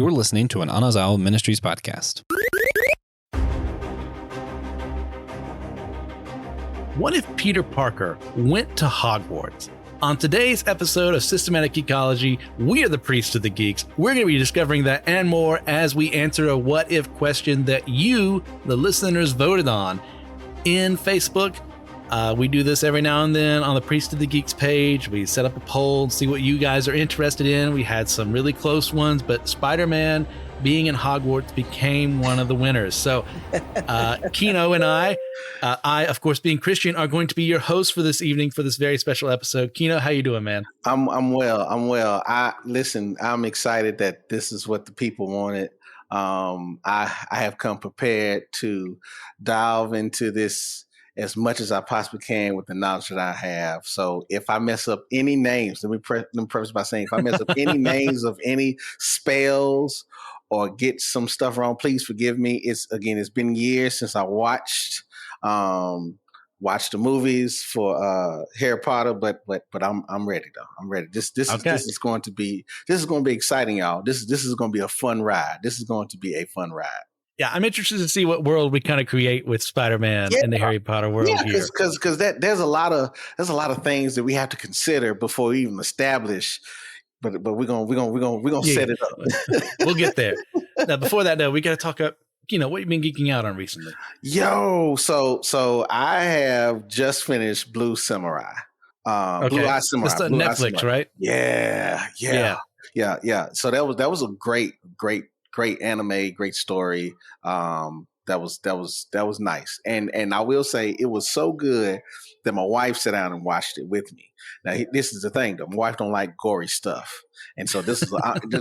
You're listening to an Anazao Ministries podcast. What if Peter Parker went to Hogwarts? On today's episode of Systematic Geekology, we are the priests of the geeks. We're going to be discovering that and more as we answer a what if question that you, the listeners, voted on in Facebook. We do this every now and then on the Priest of the Geeks page. We set up a poll and see what you guys are interested in. We had some really close ones, but Spider-Man being in Hogwarts became one of the winners. So Keno and I, of course, being Christian, are going to be your hosts for this evening for this very special episode. Keno, how you doing, man? I'm well. I'm excited that this is what the people wanted. I have come prepared to dive into this as much as I possibly can with the knowledge that I have. So if I mess up any names, let me preface by saying, if I mess up any names of any spells or get some stuff wrong, please forgive me. It's been years since I watched the movies for Harry Potter, but I'm ready though. I'm ready. This is going to be exciting, y'all. This is going to be a fun ride. This is going to be a fun ride. Yeah, I'm interested to see what world we kind of create with Spider-Man in the Harry Potter world here. Because there's a lot of things that we have to consider before we even establish. But we're gonna set it up. We'll get there. Now, before that, though, we got to talk about what you've been geeking out on recently. So I have just finished Blue Samurai. Blue Eye Samurai. That's on Netflix, right? Yeah. So that was a great anime, great story. That was nice. And I will say it was so good that my wife sat down and watched it with me. Now this is the thing though. My wife don't like gory stuff. And so this is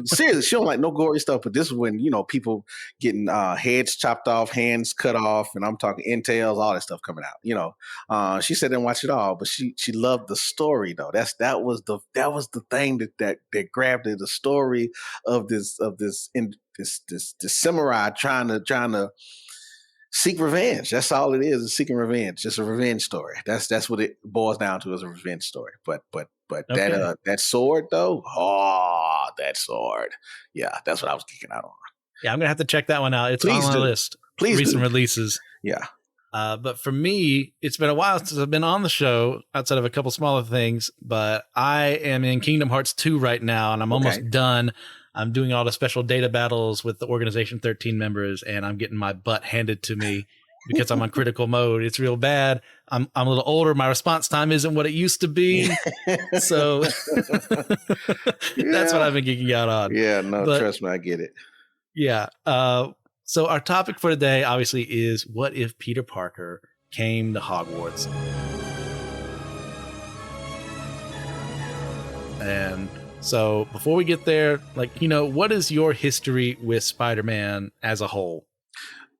seriously, she don't like no gory stuff, but this is when, people getting heads chopped off, hands cut off, and I'm talking entails, all that stuff coming out. She said didn't watch it all, but she loved the story though. That was the thing that grabbed her, the story of this samurai trying to seek revenge. That's all it is seeking revenge. Just a revenge story. That's what it boils down to, is a revenge story. But okay. that sword though, that sword. Yeah, that's what I was geeking out on. Yeah, I'm gonna have to check that one out. It's on my list. Recent releases. Yeah. But for me, it's been a while since I've been on the show outside of a couple smaller things, but I am in Kingdom Hearts 2 right now, and I'm almost done. I'm doing all the special data battles with the Organization 13 members, and I'm getting my butt handed to me because I'm on critical mode. It's real bad. I'm a little older. My response time isn't what it used to be. So that's what I've been geeking out on. Yeah, trust me, I get it. Yeah. So our topic for today, obviously, is what if Peter Parker came to Hogwarts? And so before we get there, what is your history with Spider-Man as a whole?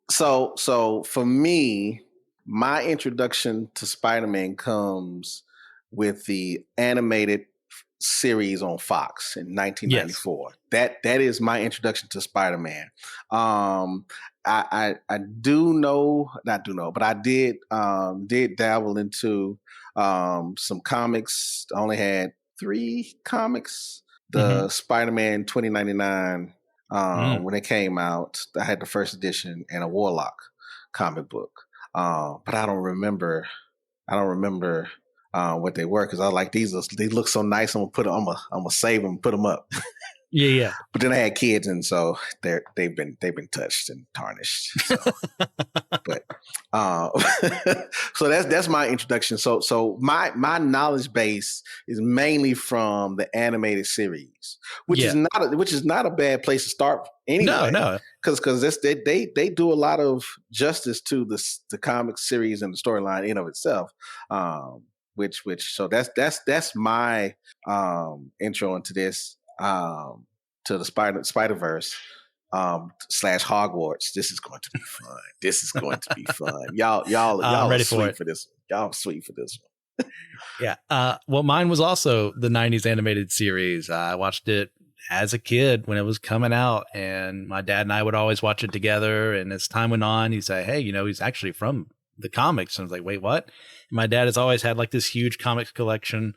So for me, my introduction to Spider-Man comes with the animated series on Fox in 1994. Yes. That is my introduction to Spider-Man. I did dabble into some comics. I only had 3 comics. The Spider-Man 2099 when it came out, I had the first edition, and a Warlock comic book. But I don't remember what they were, because I was like, they look so nice. I'm gonna save them, put them up. Yeah. But then I had kids, and so they've been touched and tarnished. So. But so that's my introduction. So my knowledge base is mainly from the animated series, which is not a bad place to start anyway. No, because they do a lot of justice to the comic series and the storyline in of itself. So that's my intro into this, to the Spider-Verse / Hogwarts. This is going to be fun. Y'all ready for this. Y'all sweet for this one. Yeah. Well, mine was also the 90s animated series. I watched it as a kid when it was coming out, and my dad and I would always watch it together. And as time went on, he'd say, hey, he's actually from the comics. And I was like, wait, what? And my dad has always had like this huge comics collection.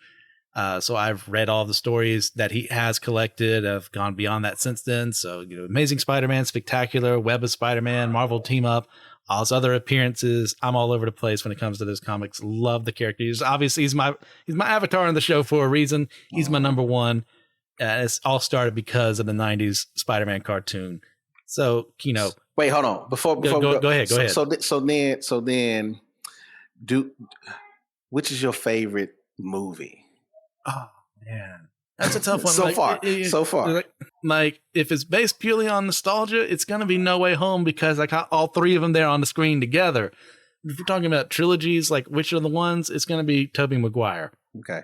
So I've read all the stories that he has collected. I've gone beyond that since then. So, Amazing Spider-Man, Spectacular, Web of Spider-Man, Marvel Team Up, all his other appearances. I'm all over the place when it comes to those comics. Love the characters. Obviously, he's my avatar on the show for a reason. He's my number one. It's all started because of the 90s Spider-Man cartoon. So, wait, hold on. Before go ahead. So then, which is your favorite movie? Oh man, that's a tough one. So far. Like if it's based purely on nostalgia, it's gonna be No Way Home because I got all three of them there on the screen together. If we're talking about trilogies, like which are the ones? It's gonna be Tobey Maguire. Okay.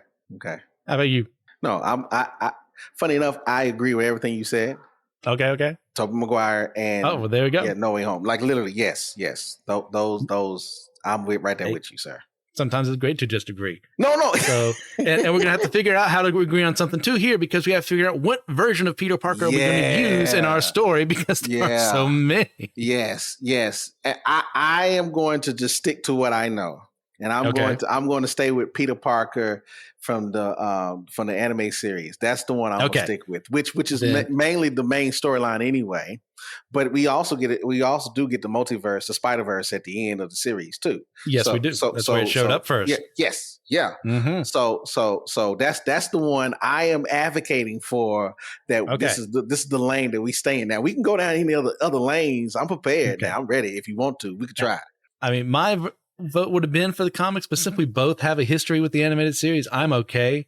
How about you? No, I funny enough, I agree with everything you said. Okay. Tobey Maguire and well, there we go. Yeah, No Way Home. Like literally, yes. Those I'm right there with you, sir. Sometimes it's great to just agree. No. So, and we're going to have to figure out how to agree on something too here because we have to figure out what version of Peter Parker are we going to use in our story because there are so many. Yes. And I am going to just stick to what I know. And I'm going to stay with Peter Parker from the anime series. That's the one I'm going to stick with, which is mainly the main storyline anyway. But we also do get the multiverse, the Spider-Verse at the end of the series too. Yes, we do. That's where it showed up first. Yeah. Mm-hmm. So that's the one I am advocating for. That this is the lane that we stay in. Now we can go down any other lanes. I'm prepared. Now I'm ready. If you want to, we can try. I mean, my vote would have been for the comics, but simply both have a history with the animated series. I'm okay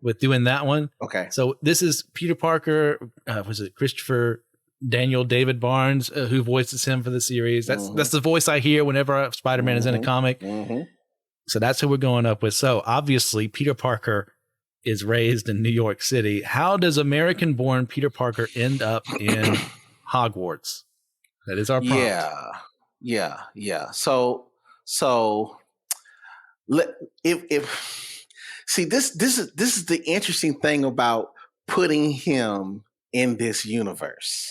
with doing that one. Okay. So this is Peter Parker. Was it Christopher Daniel David Barnes who voices him for the series? That's the voice I hear whenever Spider-Man is in a comic. Mm-hmm. So that's who we're going up with. So obviously Peter Parker is raised in New York City. How does American-born Peter Parker end up in Hogwarts? That is our prompt. Yeah. So if see this is the interesting thing about putting him in this universe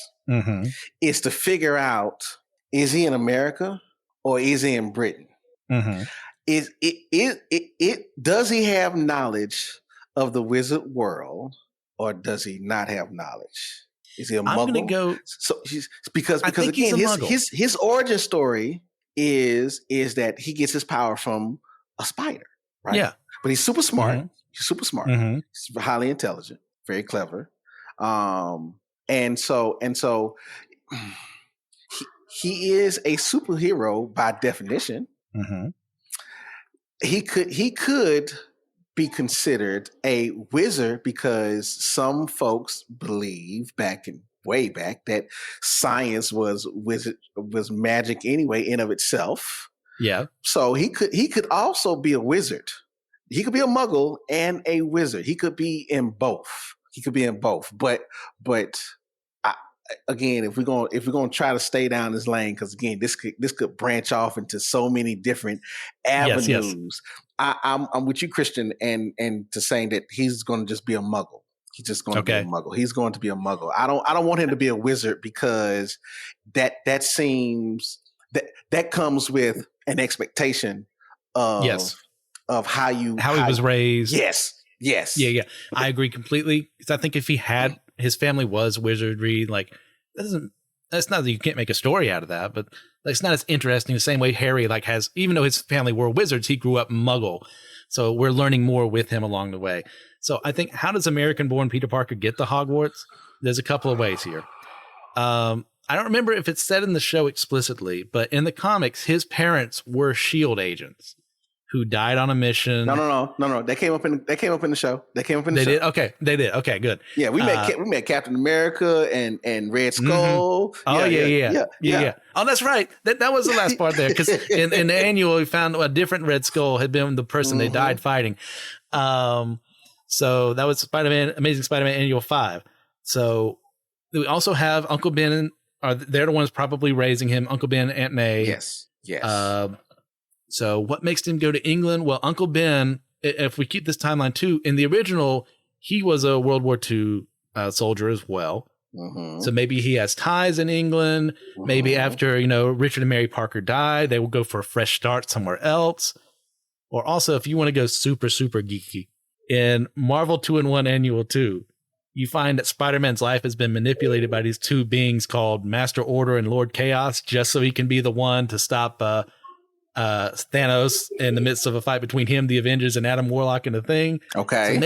is to figure out, is he in America or is he in Britain? Is does he have knowledge of the wizard world or does he not have knowledge? Is he a muggle? I'm gonna go because again his origin story is that he gets his power from a spider, right? Yeah. But he's super smart. Mm-hmm. He's super smart. Mm-hmm. He's highly intelligent, very clever. And so he is a superhero by definition. Mm-hmm. He could be considered a wizard because some folks believe way back that science was magic anyway in of itself. Yeah. So he could also be a wizard. He could be a muggle and a wizard. He could be in both. But again, if we're going to try to stay down this lane, because again, this could branch off into so many different avenues. Yes. I'm with you, Christian, and to saying that he's going to just be a muggle. He's just going to be a muggle. He's going to be a muggle. I don't want him to be a wizard because that seems that comes with an expectation of how he was raised. Yes. Yeah. I agree completely. Because I think if he had his family was wizardry, like that's not that you can't make a story out of that, but it's not as interesting the same way Harry has, even though his family were wizards, he grew up muggle. So we're learning more with him along the way. So I think, how does American-born Peter Parker get to Hogwarts? There's a couple of ways here. I don't remember if it's said in the show explicitly, but in the comics, his parents were S.H.I.E.L.D. agents who died on a mission. No. They came up in the show. They did. Okay, they did. Okay, good. Yeah, we met Captain America and Red Skull. Mm-hmm. Oh yeah. Oh, that's right. That was the last part there, because in the annual we found a different Red Skull had been the person they died fighting. So that was Spider-Man, Amazing Spider-Man Annual 5. So we also have Uncle Ben. They're the ones probably raising him. Uncle Ben, Aunt May. Yes. So what makes him go to England? Well, Uncle Ben, if we keep this timeline too, in the original, he was a World War II soldier as well. Mm-hmm. So maybe he has ties in England. Mm-hmm. Maybe after, Richard and Mary Parker died, they will go for a fresh start somewhere else. Or also, if you want to go super, super geeky, in Marvel 2-in-1 Annual 2, you find that Spider-Man's life has been manipulated by these two beings called Master Order and Lord Chaos, just so he can be the one to stop Thanos in the midst of a fight between him, the Avengers, and Adam Warlock and the Thing. Okay. So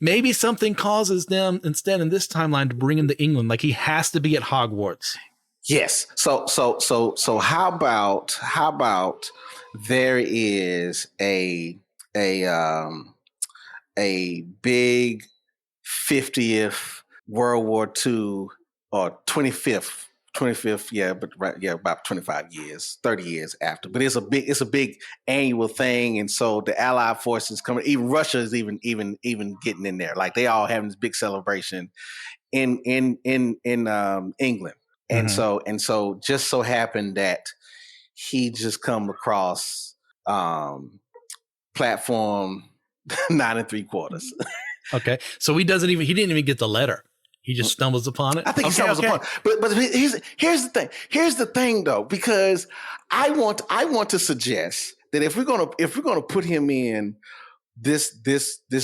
maybe something causes them instead in this timeline to bring him to England. Like he has to be at Hogwarts. Yes. So how about there is a big 50th World War II or 25th, yeah, but right, yeah, about 25 years, 30 years after. But it's a big annual thing, and so the Allied forces coming. Even Russia is even getting in there. Like they all having this big celebration in England, and so just so happened that he just come across platform 9 3/4. Okay, so he didn't even get the letter. He just stumbles upon it. I think he stumbles upon it. But here's the thing. Here's the thing, though, because I want to suggest that if we're gonna put him in this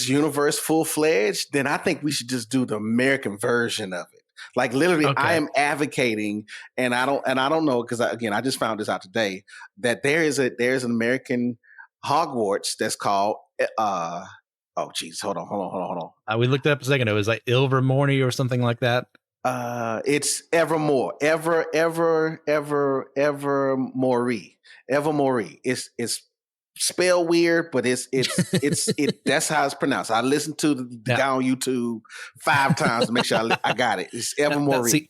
universe full fledged, then I think we should just do the American version of it. Like literally, okay. I am advocating, and I don't know because I just found this out today that there's an American Hogwarts that's called. Oh, geez. Hold on. We looked it up a second. It was like Ilvermorny or something like that. It's Evermore. Evermore. It's spelled weird, but it's that's how it's pronounced. I listened to the guy on YouTube 5 times to make sure I got it. It's Evermore. See,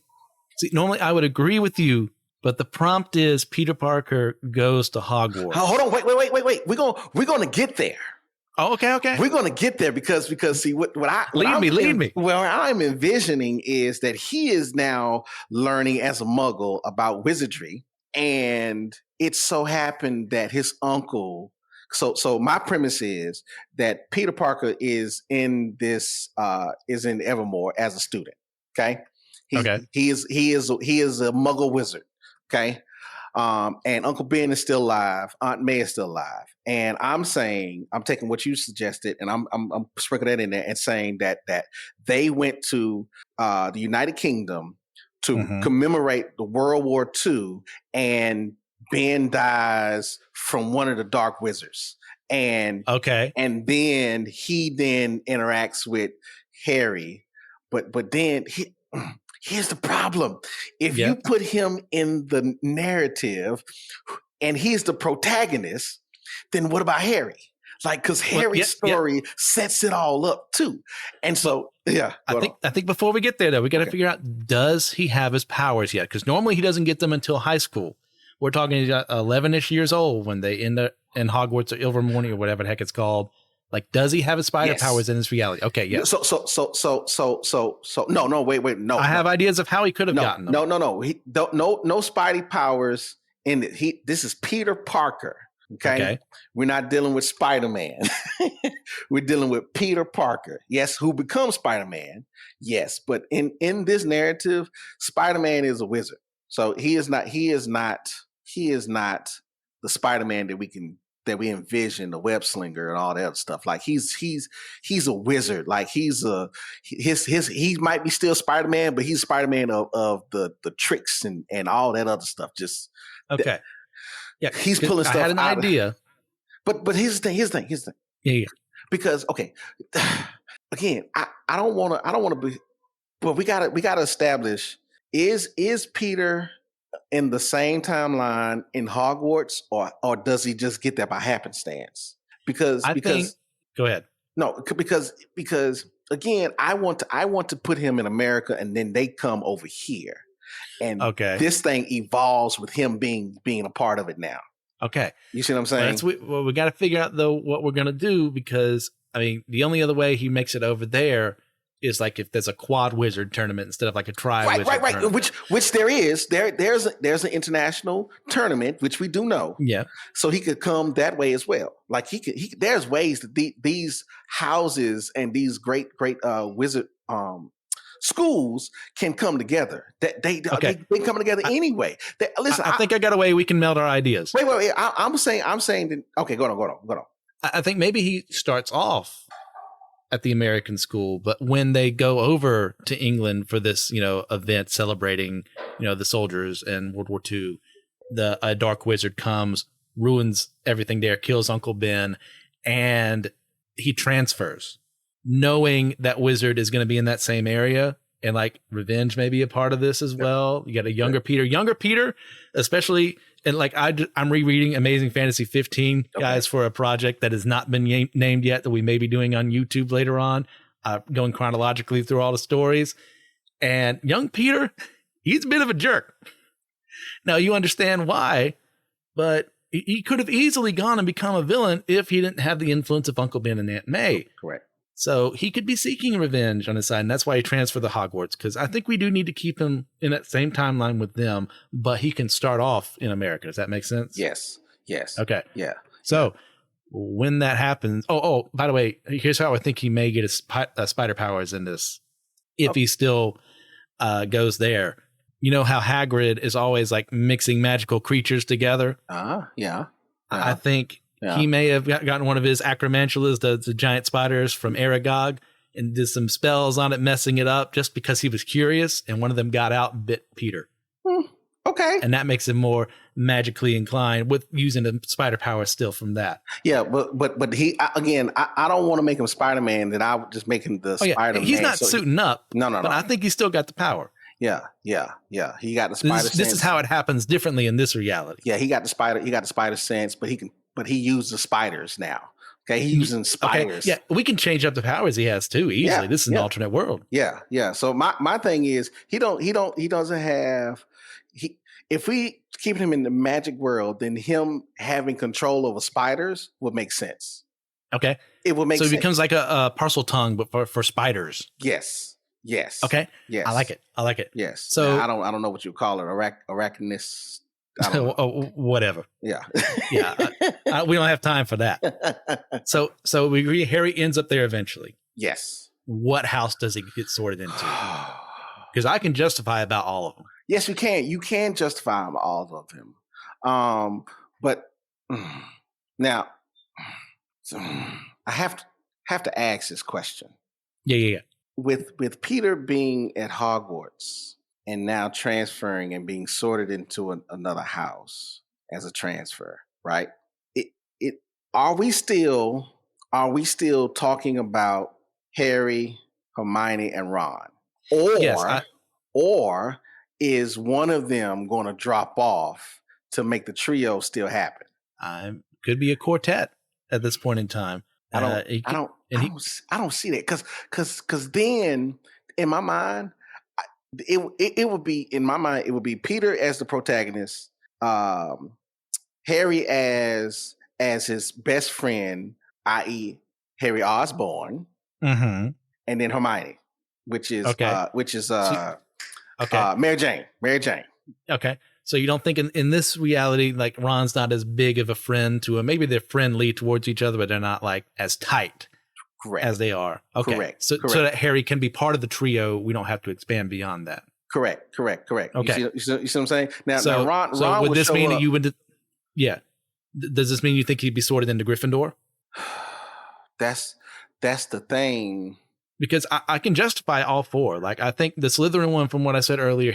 normally I would agree with you, but the prompt is Peter Parker goes to Hogwarts. Hold on. Wait. We're gonna get there. Oh, okay. We're going to get there because see what lead me. What I'm envisioning is that he is now learning as a Muggle about wizardry, and it so happened that his uncle. So my premise is that Peter Parker is in Evermore as a student. Okay. He is a Muggle wizard. Okay. And Uncle Ben is still alive. Aunt May is still alive. And I'm taking what you suggested, and I'm sprinkling that in there and saying that they went to the United Kingdom to commemorate the World War II, and Ben dies from one of the Dark Wizards. And then he interacts with Harry, but then here's the problem. If you put him in the narrative and he's the protagonist, then what about Harry? Like, because Harry's story sets it all up too. And so, I think before we get there, though, we got to figure out, does he have his powers yet? Because normally he doesn't get them until high school. We're talking 11-ish years old when they end up in Hogwarts or Ilvermorny or whatever the heck it's called. Like, does he have his spider powers in this reality? Okay, yes. So no, wait, no. I have ideas of how he could have gotten them. No. No Spidey powers in it. This is Peter Parker. Okay. We're not dealing with Spider-Man. We're dealing with Peter Parker. Yes, who becomes Spider-Man. Yes, but in this narrative, Spider-Man is a wizard. So he is not the Spider-Man that we envision, the web slinger and all that other stuff. Like he's a wizard. Like he might be still Spider-Man, but he's Spider-Man of the tricks and all that other stuff. Just he's pulling stuff. I had an idea, but here's the thing. Yeah. Because again, I don't want to be, but we gotta establish, is Peter in the same timeline in Hogwarts, or does he just get there by happenstance? Because go ahead. No, because again, I want to put him in America, and then they come over here, and this thing evolves with him being a part of it now. Okay, you see what I'm saying? We got to figure out though what we're gonna do, because I mean the only other way he makes it over there is like if there's a quad wizard tournament instead of like a tri-wizard tournament. Which there is. There's an international tournament, which we do know. Yeah. So he could come that way as well. Like there's ways that these houses and these great wizard schools can come together. They come together anyway. Listen, I think I got a way we can meld our ideas. Wait. I'm saying that, okay, go on. I think maybe he starts off at the American school, but when they go over to England for this, event celebrating, the soldiers and World War II, a dark wizard comes, ruins everything there, kills Uncle Ben, and he transfers, knowing that wizard is going to be in that same area. And like revenge may be a part of this as well. You got a younger Peter, especially. And like I'm rereading Amazing Fantasy 15, guys, for a project that has not been named yet that we may be doing on YouTube later on, going chronologically through all the stories. And young Peter, he's a bit of a jerk. Now you understand why, but he could have easily gone and become a villain if he didn't have the influence of Uncle Ben and Aunt May. Correct. So he could be seeking revenge on his side, and that's why he transferred to Hogwarts, because I think we do need to keep him in that same timeline with them, but he can start off in America. Does that make sense? Yes. Okay. Yeah. So when that happens, by the way, here's how I think he may get his spider powers in this, if he still goes there. You know how Hagrid is always like mixing magical creatures together? Yeah. I think he may have gotten one of his acromantulas, the giant spiders from Aragog, and did some spells on it, messing it up just because he was curious, and one of them got out and bit Peter. Okay. And that makes him more magically inclined with using the spider power still from that. Yeah, but he, again, I don't want to make him Spider-Man, that I would just make him the Spider-Man. He's not suiting up. No. But I think he's still got the power. Yeah. He got the spider sense. This is how it happens differently in this reality. Yeah, he got the spider sense, but he uses spiders now. Okay, he's using spiders. Okay. Yeah, we can change up the powers he has too easily. Yeah, this is an alternate world. Yeah. So my thing is he doesn't have if we keep him in the magic world, then him having control over spiders would make sense. Okay. It would make sense. So he becomes like a parcel tongue, but for spiders. Yes. Okay. Yes. I like it. Yes. So now, I don't know what you call it. Arachnus. Whatever. Yeah. We don't have time for that. So we agree Harry ends up there eventually. Yes. What house does he get sorted into? Because I can justify about all of them. Yes, you can. You can justify all of them. But now, I have to ask this question. Yeah. With Peter being at Hogwarts and now transferring and being sorted into another house as a transfer, right? Are we still talking about Harry, Hermione, and Ron? Or is one of them going to drop off to make the trio still happen? Could be a quartet at this point in time. I don't see that because then in my mind it would be Peter as the protagonist, Harry as his best friend, i.e. Harry Osborn, mm-hmm. and then Hermione, which is Mary Jane. Okay. So you don't think in this reality, like Ron's not as big of a friend to him. Maybe they're friendly towards each other, but they're not like as tight as they are. Okay. Correct. So that Harry can be part of the trio. We don't have to expand beyond that. Correct. Okay. You see what I'm saying? Now Ron would this mean that you would? Yeah. Does this mean you think he'd be sorted into Gryffindor? That's the thing. Because I can justify all four. Like, I think the Slytherin one, from what I said earlier,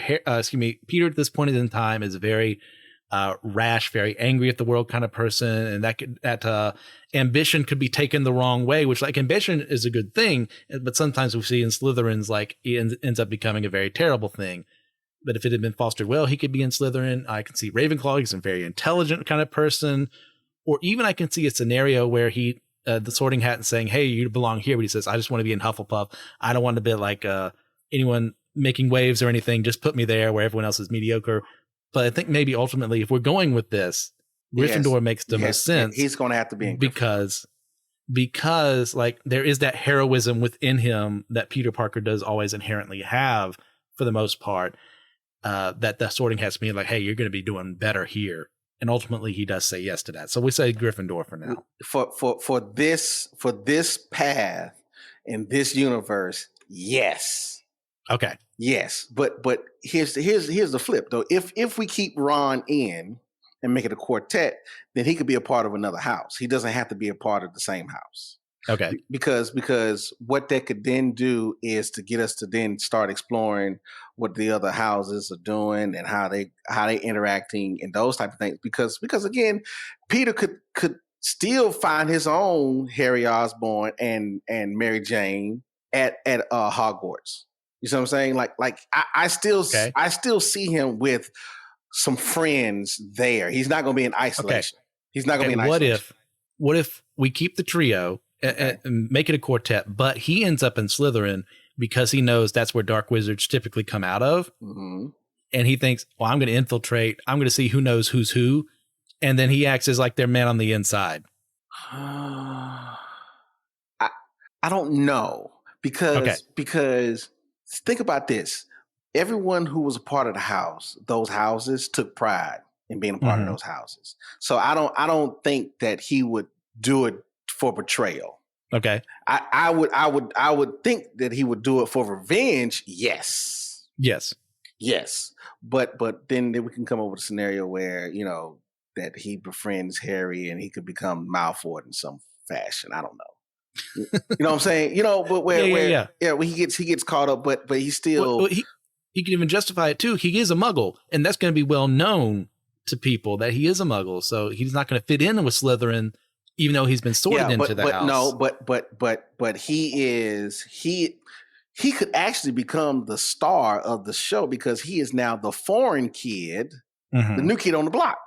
Peter at this point in time is very rash, very angry at the world kind of person. And that ambition could be taken the wrong way, which like ambition is a good thing. But sometimes we see in Slytherins, like it ends up becoming a very terrible thing. But if it had been fostered well, he could be in Slytherin. I can see Ravenclaw. He's a very intelligent kind of person. Or even I can see a scenario where the Sorting Hat and saying, hey, you belong here. But he says, I just want to be in Hufflepuff. I don't want to be like anyone making waves or anything. Just put me there where everyone else is mediocre. But I think maybe ultimately, if we're going with this, Gryffindor makes the most sense. He's going to have to be in because like there is that heroism within him that Peter Parker does always inherently have for the most part, that the Sorting Hat's being like, hey, you're going to be doing better here. And ultimately, he does say yes to that. So we say Gryffindor for now. For this path in this universe, yes. Okay. Yes, but here's the flip though. If we keep Ron in and make it a quartet, then he could be a part of another house. He doesn't have to be a part of the same house. Okay. Because what that could then do is to get us to then start exploring what the other houses are doing and how they interacting and those type of things. Because again, Peter could still find his own Harry Osborn and Mary Jane at Hogwarts. You see what I'm saying? Like I still see him with some friends there. He's not going to be in isolation. Okay. He's not going to be in isolation. What if we keep the trio and make it a quartet, but he ends up in Slytherin because he knows that's where dark wizards typically come out of. Mm-hmm. And he thinks, well, I'm going to infiltrate. I'm going to see who knows who's who. And then he acts as like their man on the inside. I don't know because think about this. Everyone who was a part of the house, those houses took pride in being a part of those houses. So I don't think that he would do it for betrayal. Okay. I would think that he would do it for revenge. Yes. But then we can come up with a scenario where, that he befriends Harry and he could become Malfoy in some fashion. I don't know. You know what I'm saying? But where he gets caught up, but he's still he can even justify it too. He is a Muggle, and that's going to be well known to people that he is a Muggle. So he's not going to fit in with Slytherin, even though he's been sorted into the house. No, but he could actually become the star of the show because he is now the foreign kid, the new kid on the block.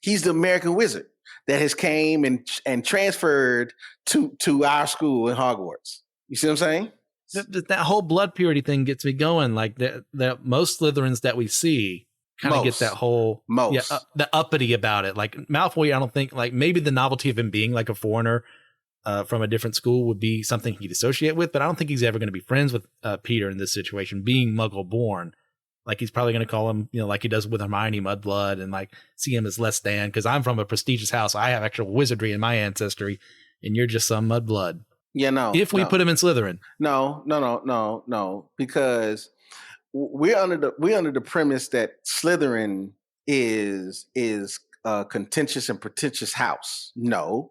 He's the American wizard that has came and transferred to our school in Hogwarts. You see what I'm saying? That whole blood purity thing gets me going. Like the most Slytherins that we see kind of get that whole the uppity about it. Like Malfoy, I don't think, like, maybe the novelty of him being like a foreigner from a different school would be something he'd associate with, but I don't think he's ever going to be friends with Peter in this situation, being Muggle born. Like, he's probably going to call him, like he does with Hermione, Mudblood, and like see him as less than, because I'm from a prestigious house. I have actual wizardry in my ancestry, and you're just some Mudblood. Yeah, no. If we put him in Slytherin. No, because we're under the premise that Slytherin is a contentious and pretentious house. No,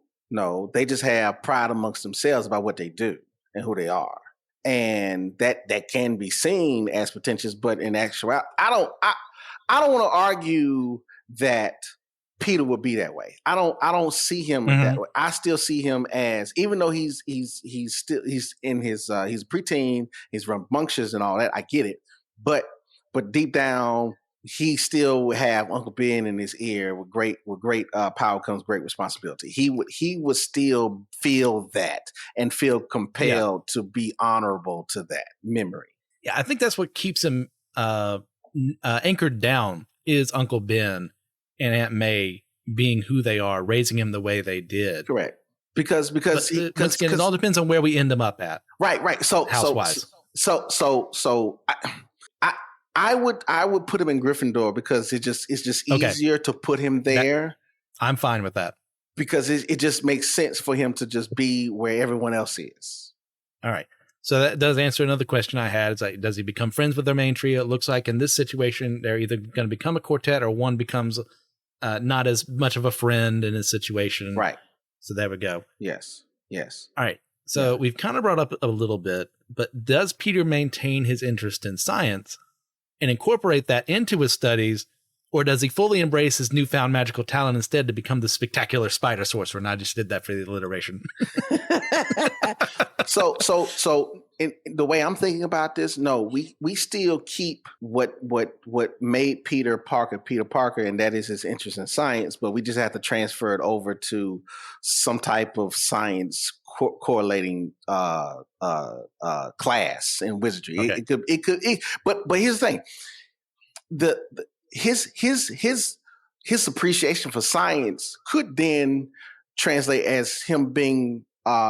they just have pride amongst themselves about what they do and who they are. And that can be seen as pretentious, but in actuality, I don't want to argue that Peter would be that way. I don't see him that way. I still see him as, even though he's in his he's a preteen, he's rambunctious and all that. I get it, but deep down, he still would have Uncle Ben in his ear. With great power comes great responsibility. He would still feel that and feel compelled to be honorable to that memory. Yeah, I think that's what keeps him anchored down, is Uncle Ben and Aunt May being who they are, raising him the way they did. Correct. Because once again, it all depends on where we end them up at. Right. So house-wise. I would put him in Gryffindor because it's just easier to put him there. I'm fine with that. Because it just makes sense for him to just be where everyone else is. All right. So that does answer another question I had. It's like, does he become friends with their main trio? It looks like in this situation, they're either going to become a quartet or one becomes not as much of a friend in his situation. Right. So there we go. Yes. All right. So we've kind of brought up a little bit, but does Peter maintain his interest in science and incorporate that into his studies, or does he fully embrace his newfound magical talent instead to become the spectacular spider sorcerer? And I just did that for the alliteration. So in the way I'm thinking about this, no, we still keep what made Peter Parker, and that is his interest in science, but we just have to transfer it over to some type of science correlating class in wizardry. Okay. It could, but here's the thing: his appreciation for science could then translate as him being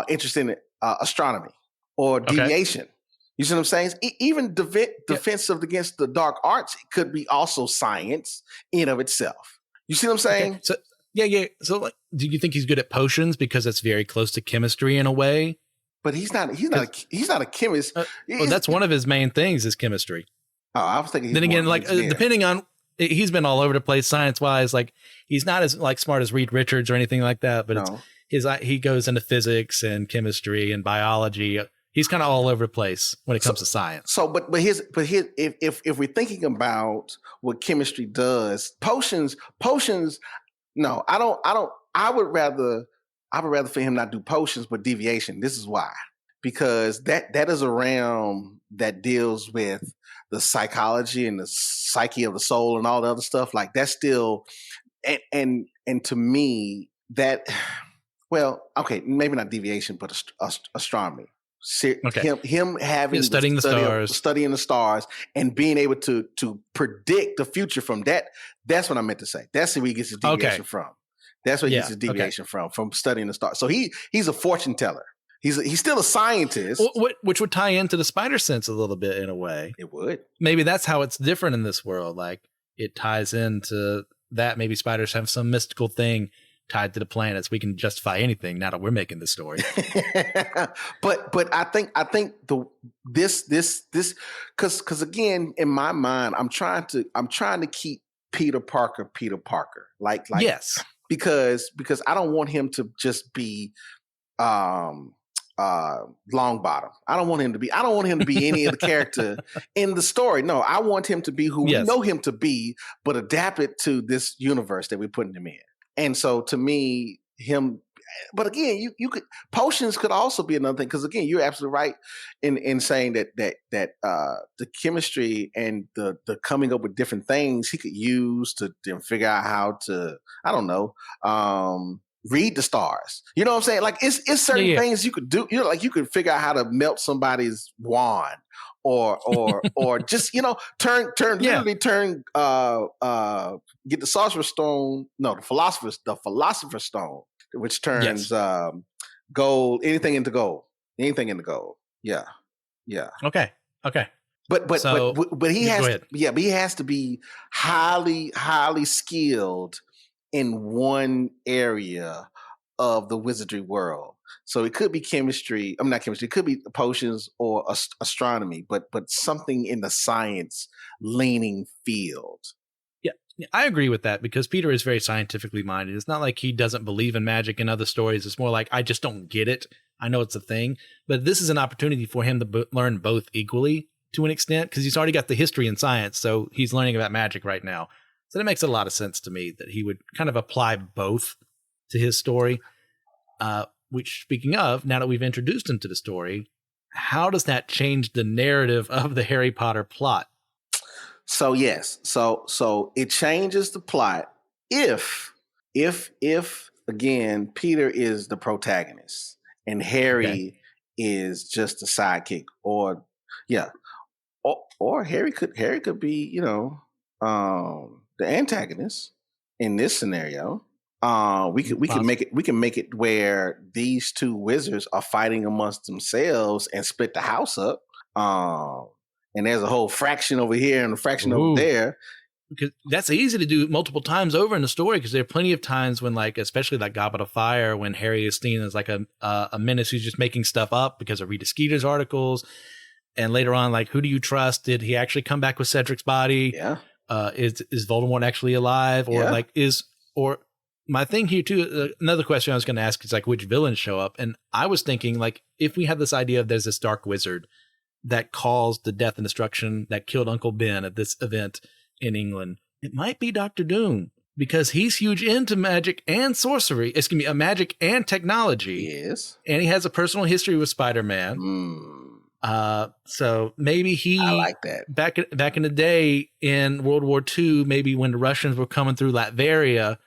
interested in astronomy or deviation. Okay. You see what I'm saying? Even defensive against the dark arts could be also science in of itself. You see what I'm saying? Okay. So yeah. So, like, do you think he's good at potions because it's very close to chemistry in a way? But he's not a chemist. Well, that's one of his main things is chemistry. Oh, I was thinking. Then again, like depending on, he's been all over the place science wise. Like, he's not as like smart as Reed Richards or anything like that. But he goes into physics and chemistry and biology. He's kind of all over the place when it comes to science. So, but here's if we're thinking about what chemistry does, potions. No, I don't. I would rather for him not do potions, but deviation. This is why, because that is a realm that deals with the psychology and the psyche of the soul and all the other stuff. Like that's still, and to me that, well, okay, maybe not deviation, but astronomy. Okay. Him having studying the stars and being able to predict the future from that. That's what I meant to say. That's where he gets his deviation from. That's where he gets his deviation from studying the stars. So he's a fortune teller. He's still a scientist. Which would tie into the spider sense a little bit in a way. It would. Maybe that's how it's different in this world. Like it ties into that. Maybe spiders have some mystical thing tied to the planets. We can justify anything now that we're making this story. but I think this because again, in my mind, I'm trying to keep Peter Parker. Like yes. Because I don't want him to just be Longbottom. I don't want him to be any of the character in the story. No, I want him to be who we know him to be, but adapt it to this universe that we're putting him in. And so to me, but again, you could potions could also be another thing, because again, you're absolutely right in saying that the chemistry and the coming up with different things he could use to figure out how to, I don't know, read the stars. You know what I'm saying? Like it's certain things you could do. You know, like you could figure out how to melt somebody's wand. Or just turn get the sorcerer's stone, the philosopher's stone, which turns gold, anything into gold. Yeah. Okay. But he has to be highly skilled in one area of the wizardry world. So it could be chemistry. I'm not chemistry. It could be potions or astronomy, but something in the science leaning field. Yeah, I agree with that, because Peter is very scientifically minded. It's not like he doesn't believe in magic and other stories. It's more like, I just don't get it. I know it's a thing, but this is an opportunity for him to learn both equally to an extent, because he's already got the history and science. So he's learning about magic right now. So that makes a lot of sense to me that he would kind of apply both to his story. Which, speaking of, now that we've introduced him to the story, how does that change the narrative of the Harry Potter plot? So yes, so it changes the plot if again Peter is the protagonist and Harry is just a sidekick, or Harry could be the antagonist in this scenario. We can make it where these two wizards are fighting amongst themselves and split the house up. And there's a whole fraction over here and a fraction over there. Because that's easy to do multiple times over in the story, because there are plenty of times when, like, especially like Goblet of Fire, when Harry is seen as like a menace who's just making stuff up because of Rita Skeeter's articles. And later on, like, who do you trust? Did he actually come back with Cedric's body? Yeah. Is Voldemort actually alive? Or my thing here too, another question I was going to ask is like, which villains show up? And I was thinking, like, if we have this idea of there's this dark wizard that caused the death and destruction that killed Uncle Ben at this event in England, it might be Dr. Doom, because he's huge into magic and sorcery. It's going to be magic and technology. Yes. And he has a personal history with Spider-Man. So maybe I like that. Back in the day in World War II, maybe when the Russians were coming through Latveria,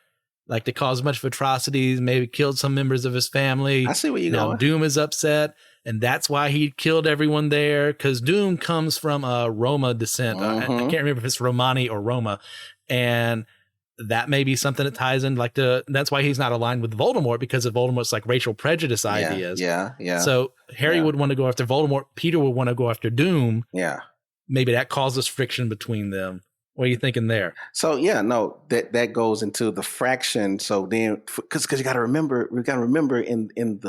like, they caused much of atrocities, maybe killed some members of his family. I see where you're going. Now Doom is upset, and that's why he killed everyone there, because Doom comes from a Roma descent. I can't remember if it's Romani or Roma. And that may be something that ties in, like, that's why he's not aligned with Voldemort, because of Voldemort's like racial prejudice ideas. Yeah. So Harry would want to go after Voldemort. Peter would want to go after Doom. Yeah. Maybe that causes friction between them. What are you thinking there? So that goes into the fraction. So then, because you got to remember, in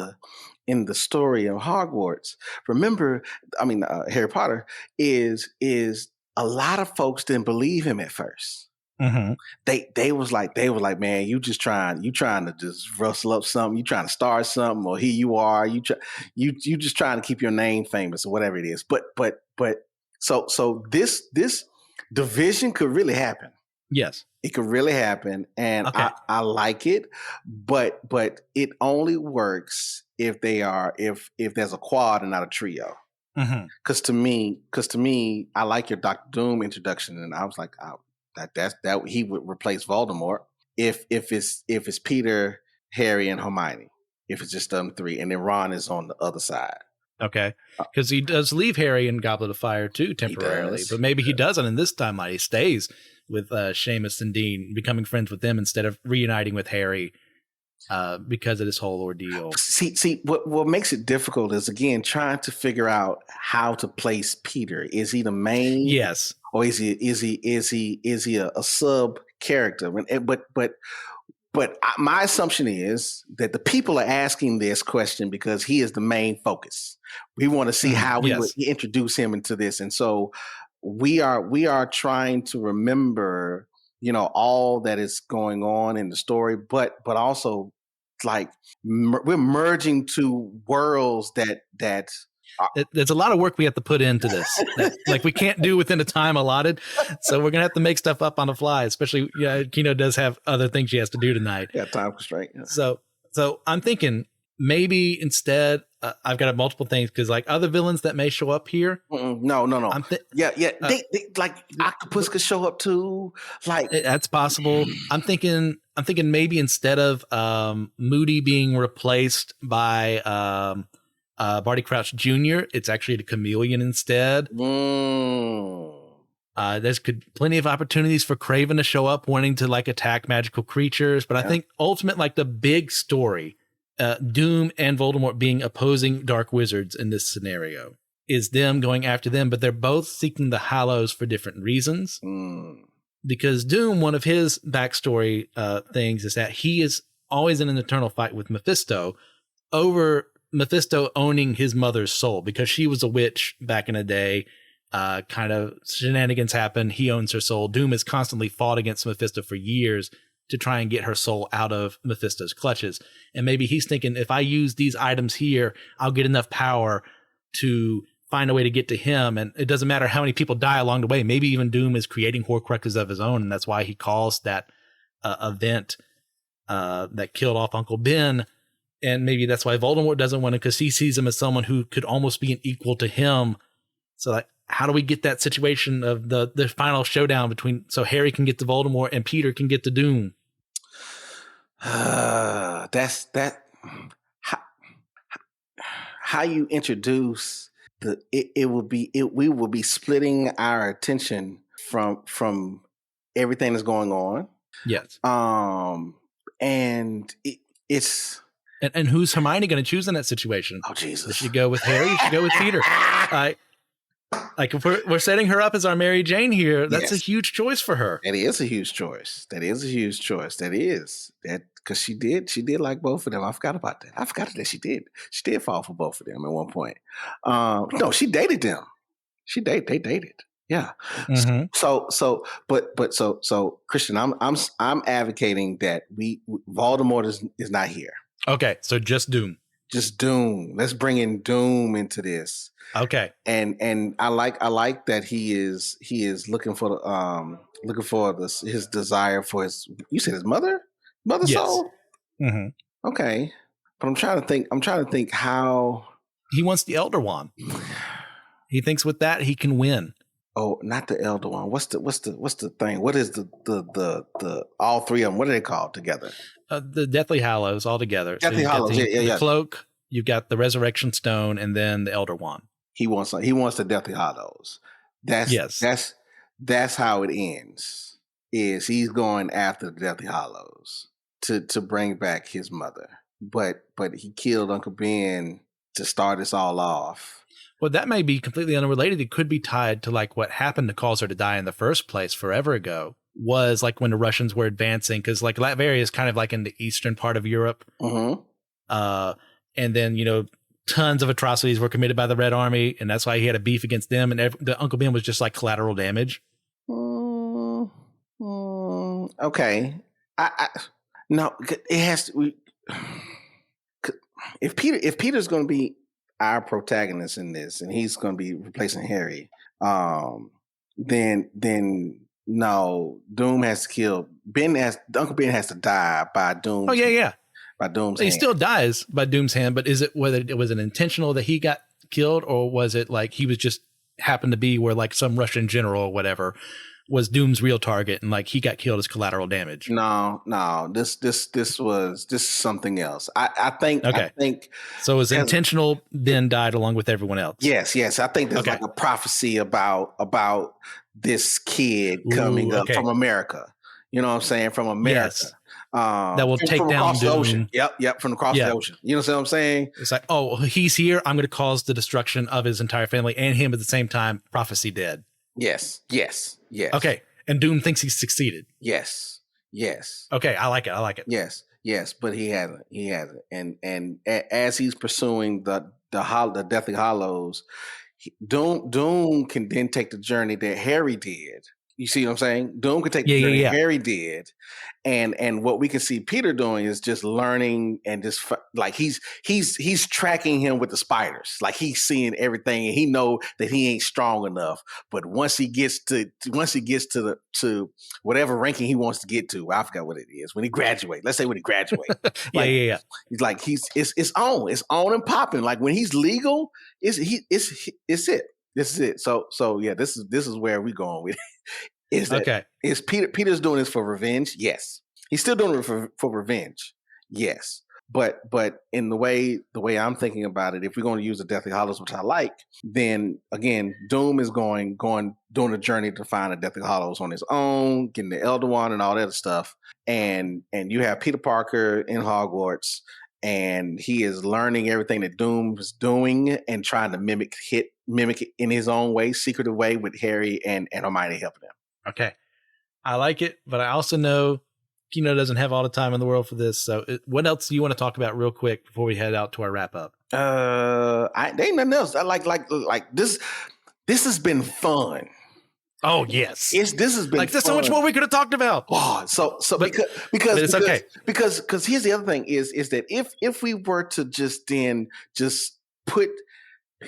the story of Hogwarts, Harry Potter is a lot of folks didn't believe him at first. Mm-hmm. They were like, man, you trying to just rustle up something, you trying to start something, or here you are, you just trying to keep your name famous or whatever it is. But so this division could really happen. Yes. It could really happen, and Okay. I like it, but it only works if there's a quad and not a trio. Because to me, I like your Doctor Doom introduction, and I was like, that he would replace Voldemort if it's Peter, Harry, and Hermione. If it's just them three, and then Ron is on the other side. Okay, because he does leave Harry in Goblet of Fire too temporarily, but maybe he doesn't in this timeline. He stays with Seamus and Dean, becoming friends with them instead of reuniting with Harry because of this whole ordeal. See, what makes it difficult is, again, trying to figure out how to place Peter. Is he the main? Yes. Or is he a sub character? But my assumption is that the people are asking this question because he is the main focus. We want to see how we would introduce him into this, and so we are trying to remember, all that is going on in the story, but also like we're merging two worlds that. There's a lot of work we have to put into this that, like, we can't do within a time allotted. So we're going to have to make stuff up on the fly, especially, Keno does have other things she has to do tonight. Yeah, time constraint. Yeah. So I'm thinking maybe instead, I've got multiple things because like other villains that may show up here. No. They like Octopus could show up too. Like that's possible. I'm thinking maybe instead of Moody being replaced by Barty Crouch Jr., it's actually the Chameleon instead. There's plenty of opportunities for Craven to show up wanting to like attack magical creatures, but I think ultimate, like the big story, Doom and Voldemort being opposing dark wizards in this scenario is them going after them, but they're both seeking the Hallows for different reasons. Because Doom, one of his backstory things is that he is always in an eternal fight with Mephisto over Mephisto owning his mother's soul because she was a witch back in the day. Kind of shenanigans happen. He owns her soul. Doom has constantly fought against Mephisto for years to try and get her soul out of Mephisto's clutches. And maybe he's thinking, if I use these items here, I'll get enough power to find a way to get to him. And it doesn't matter how many people die along the way. Maybe even Doom is creating Horcruxes of his own. And that's why he calls that event that killed off Uncle Ben. And maybe that's why Voldemort doesn't want to, because he sees him as someone who could almost be an equal to him. So like, how do we get that situation of the final showdown between, so Harry can get to Voldemort and Peter can get to Doom? That's how you introduce we will be splitting our attention from everything that's going on. Yes. And it's. And who's Hermione going to choose in that situation? Oh, Jesus. Does she go with Harry? Does she go with Peter? Like if we're setting her up as our Mary Jane here, that's a huge choice for her. That is a huge choice. That because she did like both of them. I forgot about that. I forgot that she did. She did fall for both of them at one point. No, she dated them. They dated. Yeah. Mm-hmm. So Christian, I'm advocating that Voldemort is not here. Okay, so just Doom. Just Doom. Let's bring in Doom into this. Okay. And I like that he is looking for his desire for his, you said his mother's soul? Mm-hmm. Okay. But I'm trying to think how he wants the Elder Wand. He thinks with that he can win. Oh, not the Elder Wand. What's the thing? What is the all three of them? What are they called together? The Deathly Hallows all together. Deathly Hallows. The cloak. You've got the Resurrection Stone, and then the Elder Wand. He wants the Deathly Hallows. That's how it ends. Is he's going after the Deathly Hallows to bring back his mother, but he killed Uncle Ben to start us all off. Well, that may be completely unrelated. It could be tied to like what happened to cause her to die in the first place forever ago. Was like when the Russians were advancing, because like Latveria is kind of like in the eastern part of Europe. Mm-hmm. And then, tons of atrocities were committed by the Red Army, and that's why he had a beef against them. And the Uncle Ben was just like collateral damage. Okay. I no. It has to. If Peter's going to be our protagonist in this, and he's going to be replacing Harry, um, then no, Doom has to kill Ben. Uncle Ben has to die by Doom. Oh yeah. By Doom's He hand. still dies by Doom's hand, but is it whether it was an intentional that he got killed, or was it like he was just happened to be where like some Russian general or whatever was Doom's real target and like he got killed as collateral damage? No. This is something else. I think. Okay. I think so. It was intentional. Ben died along with everyone else. Yes. I think there's like a prophecy about this kid coming up from America. You know what I'm saying? From America. Yes. That will take down the ocean. Yep, from across the ocean. You know what I'm saying? It's like, oh, he's here. I'm going to cause the destruction of his entire family and him at the same time. Prophecy dead. Yes. Okay, and Doom thinks he's succeeded. Yes. Okay, I like it. Yes, but he hasn't. And as he's pursuing the Deathly Hollows, Doom can then take the journey that Harry did. You see what I'm saying? Doom could take the journey Harry did, and what we can see Peter doing is just learning and just like he's tracking him with the spiders. Like he's seeing everything, and he know that he ain't strong enough. But once he gets to whatever ranking he wants to get to, I forgot what it is. When he graduates, let's say when he graduates, yeah. He's like it's on and popping. Like when he's legal, it's it. This is it. So yeah, this is where we're going with it. Is Peter's doing this for revenge? Yes. He's still doing it for revenge. Yes. But in the way I'm thinking about it, if we're going to use the Deathly Hallows, which I like, then again, Doom is doing a journey to find the Deathly Hallows on his own, getting the Elder Wand and all that stuff. And you have Peter Parker in Hogwarts, and he is learning everything that Doom is doing and trying to mimic it in his own way, secretive way, with Harry and Hermione helping him. Okay. I like it, but I also know Keno doesn't have all the time in the world for this. So what else do you want to talk about real quick before we head out to our wrap up? There ain't nothing else. I like this. This has been fun. Oh yes, this has been like there's so much more we could have talked about. Oh, because it's okay. Because here's the other thing is that if we were to just put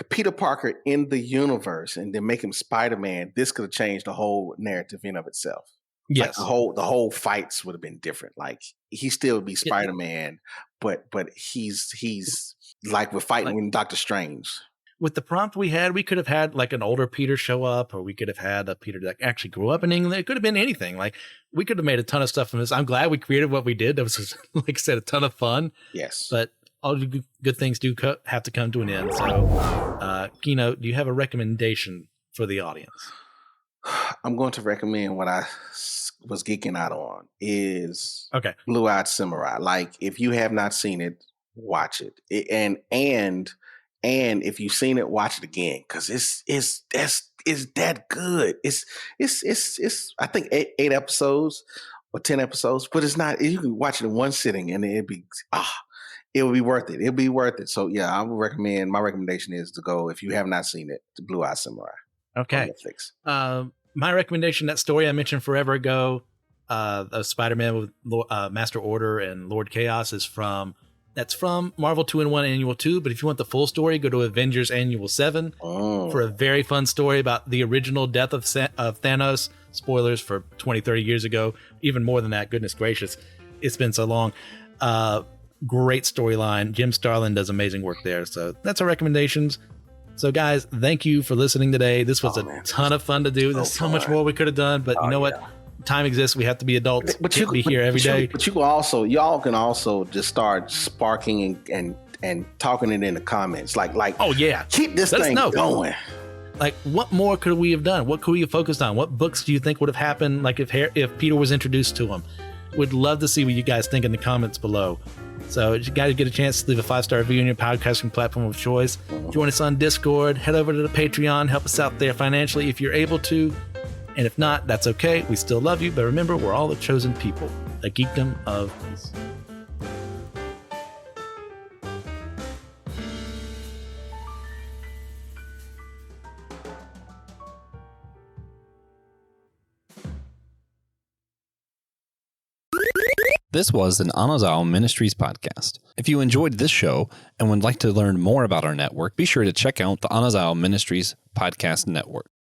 Peter Parker in the universe and then make him Spider-Man, this could have changed the whole narrative in of itself. Yes, like the whole fights would have been different. Like he still would be Spider-Man, but he's like we're fighting in Doctor Strange. With the prompt we had, we could have had like an older Peter show up, or we could have had a Peter that actually grew up in England. It could have been anything. Like we could have made a ton of stuff from this. I'm glad we created what we did. That was, like I said, a ton of fun. Yes, but all good things do have to come to an end. So, Keno, do you have a recommendation for the audience? I'm going to recommend what I was geeking out on is Blue Eyed Samurai. Like if you have not seen it, watch it. And if you've seen it, watch it again because it's that good. It's I think 8 episodes or 10 episodes, but it's not. You can watch it in one sitting and it will be worth it. It'll be worth it. So yeah, I would recommend. My recommendation is to go if you have not seen it to Blue Eyed Samurai. Okay. On Netflix. My recommendation, that story I mentioned forever ago, of Spider-Man with Master Order and Lord Chaos, is from Marvel 2-in-1 Annual 2. But if you want the full story, go to Avengers Annual 7 for a very fun story about the original death of Thanos. Spoilers for 20, 30 years ago. Even more than that. Goodness gracious. It's been so long. Great storyline. Jim Starlin does amazing work there. So that's our recommendations. So guys, thank you for listeking today. This was a ton of fun to do. There's so much more we could have done, but you know what? Time exists. We have to be adults. But you can be here every day. But you can also, y'all can also just start sparking and talking it in the comments. Like, oh yeah, keep this thing going. Like, what more could we have done? What could we have focused on? What books do you think would have happened? Like if Peter was introduced to him, we'd love to see what you guys think in the comments below. So if you guys get a chance to leave a 5-star review on your podcasting platform of choice, join us on Discord, head over to the Patreon, help us out there financially if you're able to. And if not, that's okay. We still love you. But remember, we're all the chosen people, a geekdom of peace. This was an Anazao Ministries podcast. If you enjoyed this show and would like to learn more about our network, be sure to check out the Anazao Ministries Podcast Network.